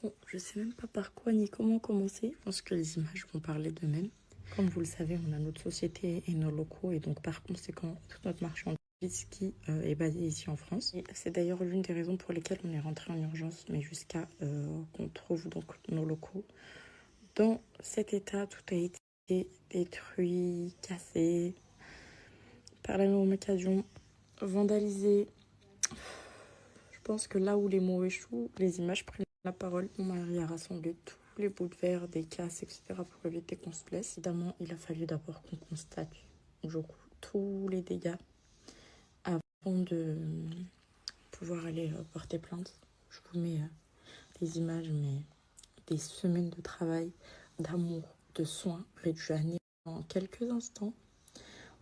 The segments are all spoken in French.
Bon, je sais même pas par quoi ni comment commencer. Je pense que les images vont parler d'eux-mêmes. Comme vous le savez, on a notre société et nos locaux et donc par conséquent, toute notre marchandise qui est basée ici en France. Et c'est d'ailleurs l'une des raisons pour lesquelles on est rentré en urgence, mais jusqu'à qu'on trouve donc nos locaux. Dans cet état, tout a été détruit, cassé, par la même occasion, vandalisé. Je pense que là où les mots échouent, les images prennent la parole. Mon mari a rassemblé tous les bouts de verre, des casses, etc. pour éviter qu'on se blesse. Évidemment, il a fallu d'abord qu'on constate tous les dégâts avant de pouvoir aller porter plainte. Je vous mets des images, mais des semaines de travail, d'amour, de soins réduits à néant en quelques instants.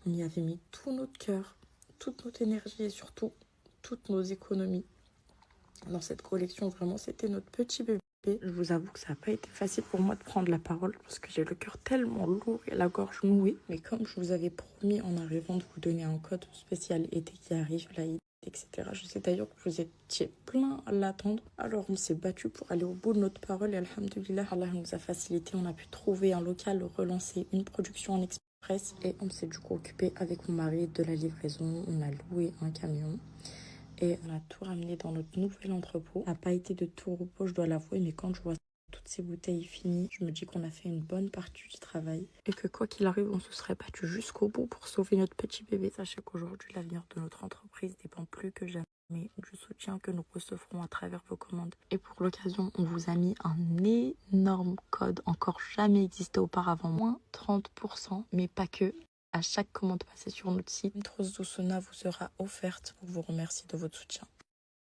On y avait mis tout notre cœur, toute notre énergie et surtout toutes nos économies. Dans cette collection, vraiment, c'était notre petit bébé. Je vous avoue que ça n'a pas été facile pour moi de prendre la parole parce que j'ai le cœur tellement lourd et la gorge nouée. Mais comme je vous avais promis en arrivant de vous donner un code spécial été qui arrive, l'Aïd, etc. Je sais d'ailleurs que vous étiez plein à l'attendre. Alors on s'est battu pour aller au bout de notre parole et alhamdoulilah, Allah nous a facilité. On a pu trouver un local, relancer une production en express et on s'est du coup occupé avec mon mari de la livraison. On a loué un camion. Et on a tout ramené dans notre nouvel entrepôt. Ça n'a pas été de tout repos, je dois l'avouer, mais quand je vois toutes ces bouteilles finies, je me dis qu'on a fait une bonne partie du travail. Et que quoi qu'il arrive, on se serait battu jusqu'au bout pour sauver notre petit bébé. Sachez qu'aujourd'hui, l'avenir de notre entreprise dépend plus que jamais du soutien que nous recevrons à travers vos commandes. Et pour l'occasion, on vous a mis un énorme code, encore jamais existé auparavant, moins 30%, mais pas que. À chaque commande passée sur notre site, une trousse d'Ossona vous sera offerte pour vous remercier de votre soutien.